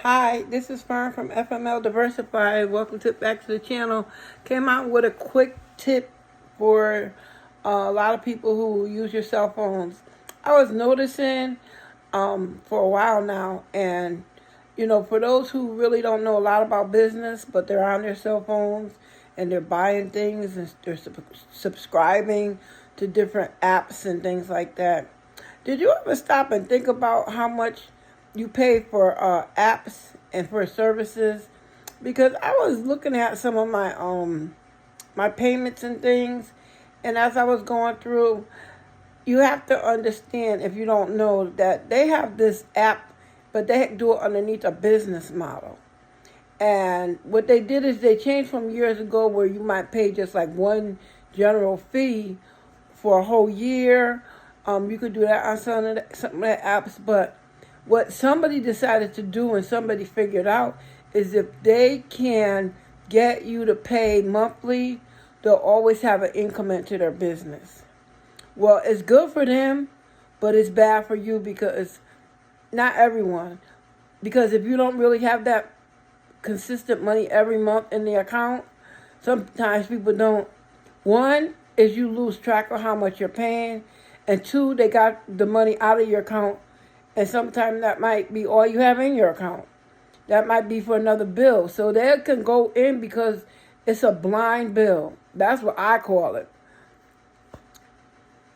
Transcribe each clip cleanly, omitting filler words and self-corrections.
Hi, this is Fern from FML Diversified. Welcome back to the channel. Came out with a quick tip for a lot of people who use your cell phones. I was noticing for a while now, and for those who really don't know a lot about business, but they're on their cell phones and they're buying things and they're subscribing to different apps and things like that. Did you ever stop and think about how much you pay for apps and for services? Because I was looking at some of my payments and things, and as I was going through, you have to understand, if you don't know, that they have this app, but they do it underneath a business model. And what they did is they changed from years ago where you might pay just like one general fee for a whole year. You could do that on some of the apps, but what somebody decided to do and somebody figured out is if they can get you to pay monthly, they'll always have an increment to their business. Well, it's good for them, but it's bad for you because not everyone. Because if you don't really have that consistent money every month in the account, sometimes people don't. One is you lose track of how much you're paying, and two, they got the money out of your account, and sometimes that might be all you have in your account. That might be for another bill. So they can go in because it's a blind bill. That's what I call it.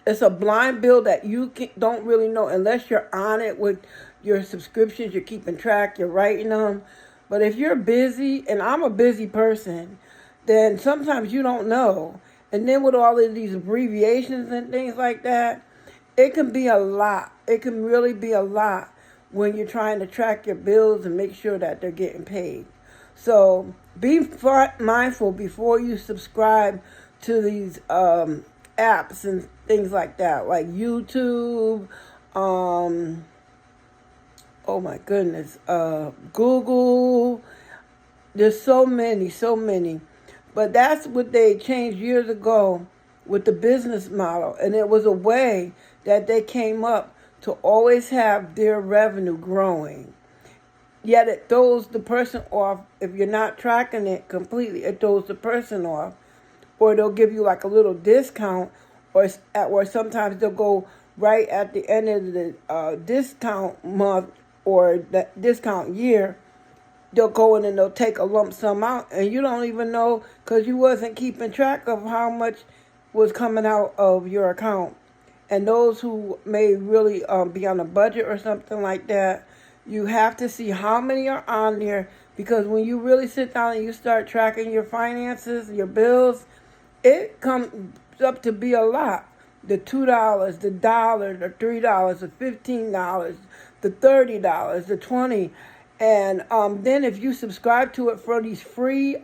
It's a blind bill that you don't really know unless you're on it with your subscriptions. You're keeping track. You're writing them. But if you're busy, and I'm a busy person, then sometimes you don't know. And then with all of these abbreviations and things like that, it can be a lot. It can really be a lot when you're trying to track your bills and make sure that they're getting paid. So be mindful before you subscribe to these apps and things like that, like YouTube, oh my goodness, Google. There's so many. But that's what they changed years ago with the business model. And it was a way that they came up to always have their revenue growing. Yet it throws the person off. If you're not tracking it completely, it throws the person off. Or they'll give you like a little discount, or sometimes they'll go right at the end of the discount month or the discount year. They'll go in and they'll take a lump sum out, and you don't even know because you wasn't keeping track of how much was coming out of your account. And those who may really be on a budget or something like that, you have to see how many are on there, because when you really sit down and you start tracking your finances, your bills, it comes up to be a lot. The $2, the $1, the $3, the $15, the $30, the $20. And then if you subscribe to it for these free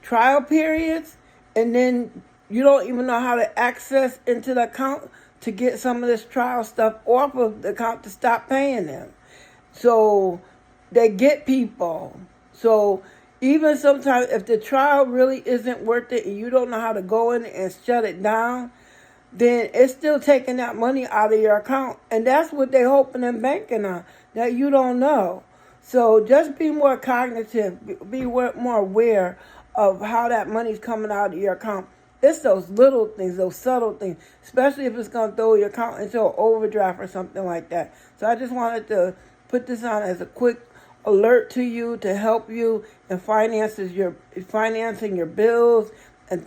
trial periods, and then you don't even know how to access into the account to get some of this trial stuff off of the account to stop paying them. So they get people. So even sometimes if the trial really isn't worth it and you don't know how to go in and shut it down, then it's still taking that money out of your account. And that's what they're hoping and banking on, that you don't know. So just be more cognitive, be more aware of how that money's coming out of your account. It's those little things, those subtle things, especially if it's going to throw your account into an overdraft or something like that. So I just wanted to put this on as a quick alert to you to help you in financing your bills and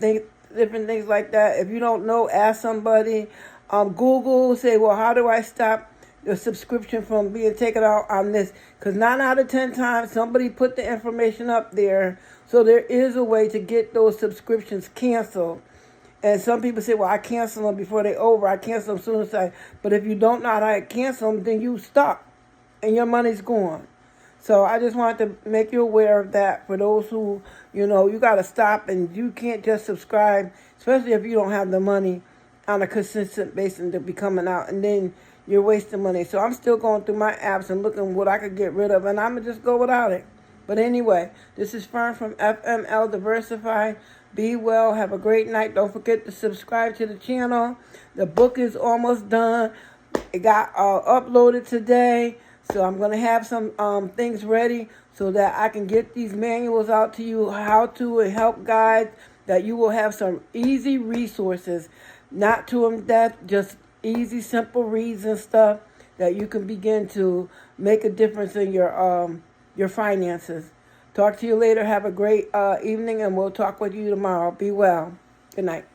different things like that. If you don't know, ask somebody. Google, say, well, how do I stop the subscription from being taken out on this? Because 9 out of 10 times somebody put the information up there. So there is a way to get those subscriptions canceled. And some people say, well, I cancel them before they're over. I cancel them soon as But if you don't know how to cancel them, then you stop and your money's gone. So I just wanted to make you aware of that for those who, you got to stop, and you can't just subscribe, especially if you don't have the money on a consistent basis to be coming out, and then you're wasting money. So I'm still going through my apps and looking what I could get rid of, and I'm going to just go without it. But anyway, this is Fern from FML Diversify. Be well. Have a great night. Don't forget to subscribe to the channel. The book is almost done. It got uploaded today, so I'm going to have some things ready so that I can get these manuals out to you, how to and help guides, that you will have some easy resources, not too in depth, just easy, simple reads and stuff that you can begin to make a difference in your finances. Talk to you later. Have a great evening, and we'll talk with you tomorrow. Be well. Good night.